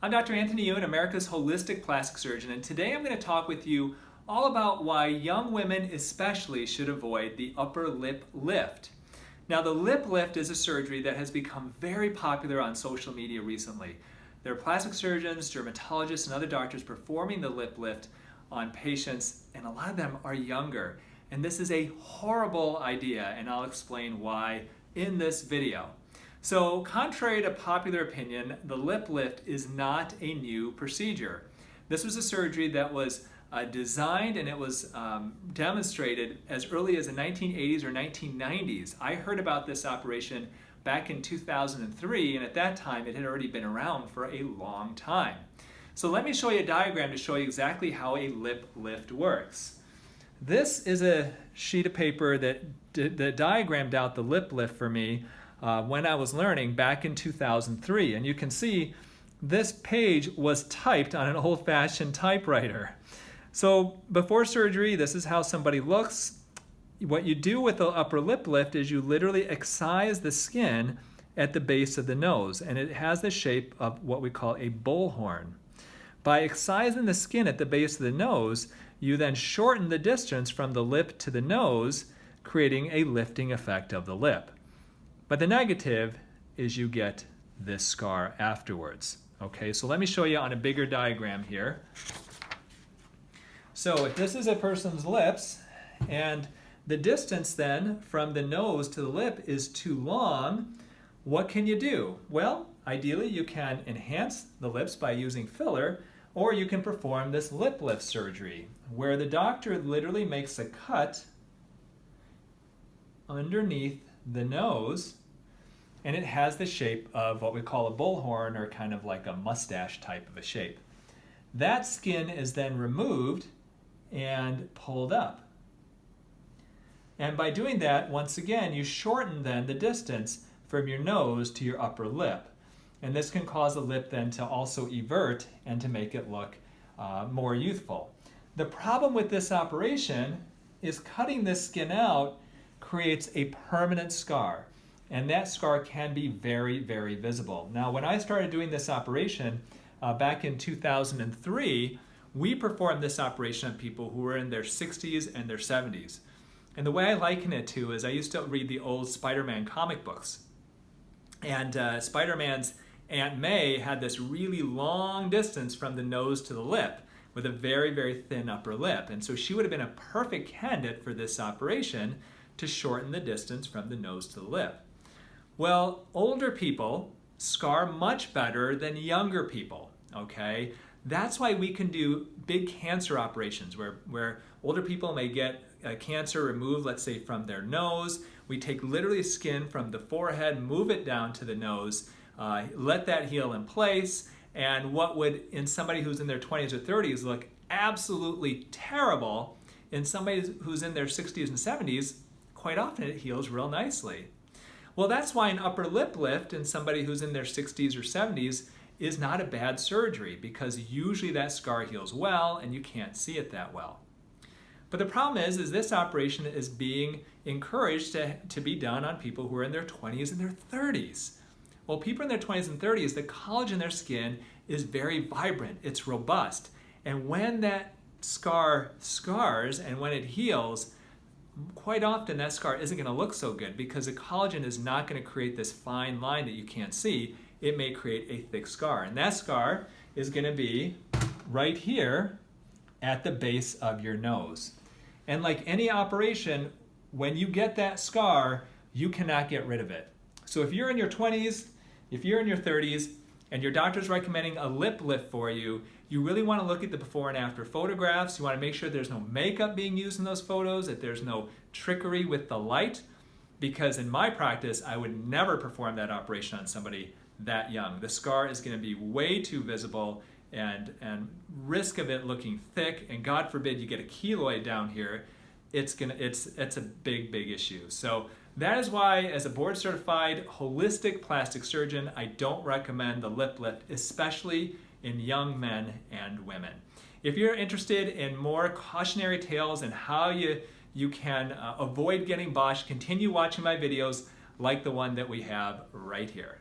I'm Dr. Anthony Youn, America's holistic plastic surgeon, and today I'm going to talk with you all about why young women especially should avoid the upper lip lift. Now, the lip lift is a surgery that has become very popular on social media recently. There are plastic surgeons, dermatologists, and other doctors performing the lip lift on patients, and a lot of them are younger. And this is a horrible idea, and I'll explain why in this video. So, contrary to popular opinion, the lip lift is not a new procedure. This was a surgery that was designed and it was demonstrated as early as the 1980s or 1990s. I heard about this operation back in 2003, and at that time it had already been around for a long time. So let me show you a diagram to show you exactly how a lip lift works. This is a sheet of paper that diagrammed out the lip lift for me when I was learning back in 2003. And you can see this page was typed on an old-fashioned typewriter. So before surgery, this is how somebody looks. What you do with the upper lip lift is you literally excise the skin at the base of the nose, and it has the shape of what we call a bullhorn. By excising the skin at the base of the nose, you then shorten the distance from the lip to the nose, creating a lifting effect of the lip. But the negative is you get this scar afterwards. Okay, so let me show you on a bigger diagram here. So if this is a person's lips, and the distance then from the nose to the lip is too long, what can you do? Well, ideally you can enhance the lips by using filler, or you can perform this lip lift surgery, where the doctor literally makes a cut underneath the nose, and it has the shape of what we call a bullhorn, or kind of like a mustache type of a shape. That skin is then removed and pulled up. And by doing that, once again, you shorten then the distance from your nose to your upper lip. And this can cause the lip then to also evert and to make it look more youthful. The problem with this operation is cutting this skin out creates a permanent scar. And that scar can be very, very visible. Now, when I started doing this operation back in 2003, we performed this operation on people who were in their 60s and their 70s. And the way I liken it to is I used to read the old Spider-Man comic books. And Spider-Man's Aunt May had this really long distance from the nose to the lip with a very, very thin upper lip. And so she would have been a perfect candidate for this operation to shorten the distance from the nose to the lip. Well, older people scar much better than younger people, okay? That's why we can do big cancer operations where older people may get cancer removed, let's say from their nose. We take literally skin from the forehead, move it down to the nose, let that heal in place, and what would in somebody who's in their 20s or 30s look absolutely terrible, in somebody who's in their 60s and 70s, quite often it heals real nicely. Well, that's why an upper lip lift in somebody who's in their 60s or 70s is not a bad surgery, because usually that scar heals well and you can't see it that well. But the problem is this operation is being encouraged to be done on people who are in their 20s and their 30s. Well, people in their 20s and 30s, the collagen in their skin is very vibrant, it's robust. And when that scar scars and when it heals, quite often that scar isn't going to look so good, because the collagen is not going to create this fine line that you can't see. It may create a thick scar. And that scar is going to be right here at the base of your nose. And like any operation, when you get that scar, you cannot get rid of it. So if you're in your 20s, if you're in your 30s, and your doctor's recommending a lip lift for you, you really want to look at the before and after photographs. You want to make sure there's no makeup being used in those photos, that there's no trickery with the light, because in my practice, I would never perform that operation on somebody that young. The scar is going to be way too visible, and risk of it looking thick, and God forbid you get a keloid down here, it's a big issue. So that is why, as a board certified holistic plastic surgeon, I don't recommend the lip lift, especially in young men and women. If you're interested in more cautionary tales and how you can avoid getting botched, continue watching my videos like the one that we have right here.